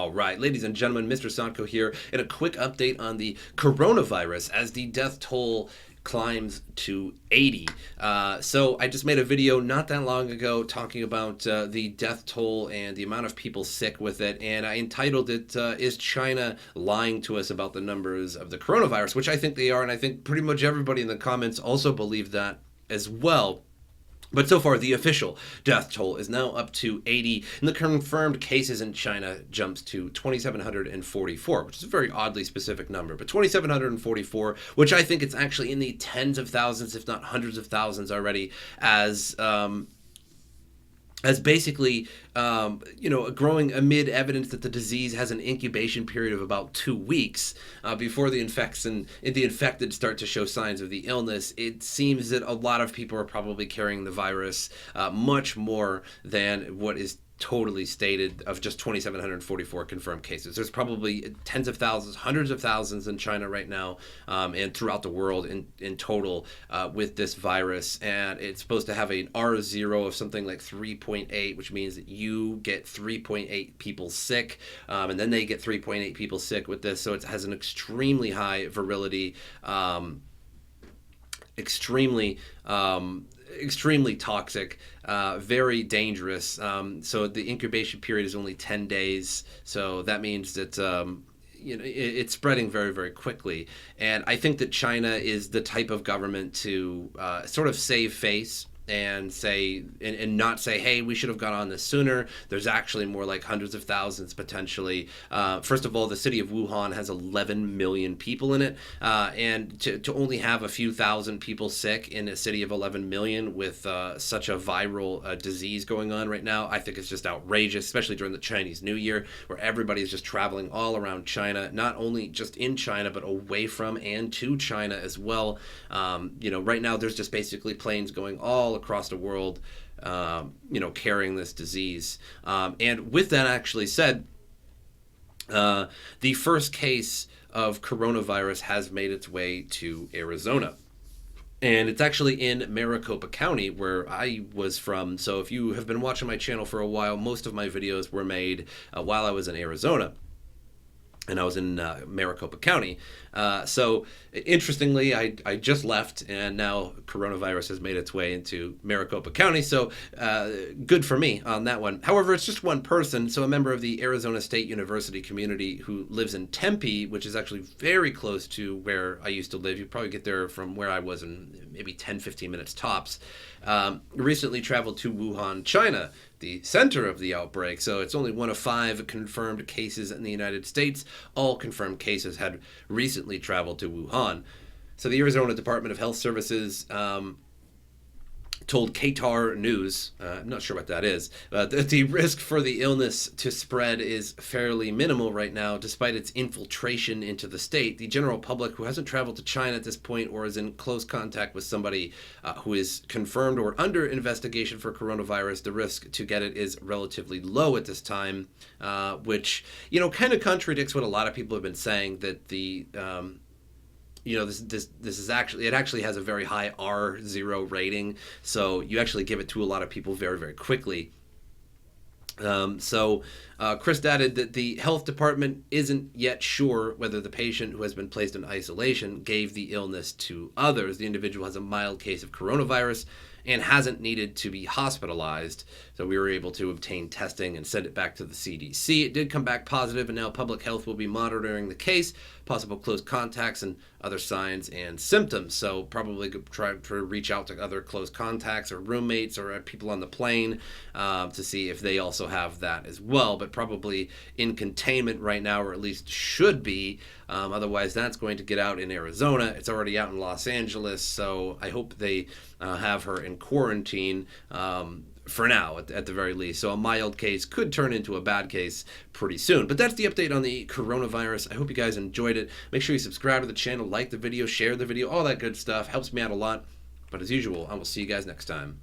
All right, ladies and gentlemen, MrSotko here, and a quick update on the coronavirus as the death toll climbs to 80. So I just made a video not that long ago talking about the death toll and the amount of people sick with it, and I entitled it, Is China Lying to Us About the Numbers of the Coronavirus? Which I think they are, and I think pretty much everybody in the comments also believe that as well. But so far, the official death toll is now up to 80, and the confirmed cases in China jumps to 2,744, which is a very oddly specific number, but 2,744, which I think it's actually in the tens of thousands, if not hundreds of thousands already, as basically, growing amid evidence that the disease has an incubation period of about 2 weeks before the infected start to show signs of the illness. It seems that a lot of people are probably carrying the virus much more than what is totally stated of just 2,744 confirmed cases. There's probably tens of thousands, hundreds of thousands in China right now, and throughout the world in total with this virus. And it's supposed to have an R0 of something like 3.8, which means that you get 3.8 people sick, and then they get 3.8 people sick with this. So it has an extremely high virility, extremely toxic, very dangerous. So the incubation period is only 10 days. So that means that it's spreading very, very quickly. And I think that China is the type of government to sort of save face and say and not say, hey, we should have got on this sooner. There's actually more like hundreds of thousands potentially. First of all, the city of Wuhan has 11 million people in it, and to only have a few thousand people sick in a city of 11 million with such a viral disease going on right now, I think it's just outrageous, especially during the Chinese New Year, where everybody's just traveling all around China, not only just in China, but away from and to China as well. Right now there's just basically planes going all across the world, carrying this disease. And with that actually said, the first case of coronavirus has made its way to Arizona. And it's actually in Maricopa County, where I was from. So if you have been watching my channel for a while, most of my videos were made while I was in Arizona. And I was in Maricopa County. So interestingly, I just left, and now coronavirus has made its way into Maricopa County. So good for me on that one. However, it's just one person. So a member of the Arizona State University community who lives in Tempe, which is actually very close to where I used to live. You probably get there from where I was in maybe 10, 15 minutes tops. Recently traveled to Wuhan, China, the center of the outbreak. So it's only one of 5 confirmed cases in the United States. All confirmed cases had recently traveled to Wuhan. So the Arizona Department of Health Services told Qatar News, I'm not sure what that is, that the risk for the illness to spread is fairly minimal right now, despite its infiltration into the state. The general public who hasn't traveled to China at this point or is in close contact with somebody who is confirmed or under investigation for coronavirus, the risk to get it is relatively low at this time, which, kind of contradicts what a lot of people have been saying, that the this is actually, it actually has a very high R0 rating, so you actually give it to a lot of people very, very quickly. Chris added that the health department isn't yet sure whether the patient who has been placed in isolation gave the illness to others. The individual has a mild case of coronavirus and hasn't needed to be hospitalized. So we were able to obtain testing and send it back to the CDC. It did come back positive, and now public health will be monitoring the case, possible close contacts, and other signs and symptoms. So probably try to reach out to other close contacts or roommates or people on the plane to see if they also have that as well. But probably in containment right now, or at least should be. Otherwise, that's going to get out in Arizona. It's already out in Los Angeles, so I hope they have her in quarantine for now, at the very least. So a mild case could turn into a bad case pretty soon. But that's the update on the coronavirus. I hope you guys enjoyed it. Make sure you subscribe to the channel, like the video, share the video, all that good stuff. Helps me out a lot. But as usual, I will see you guys next time.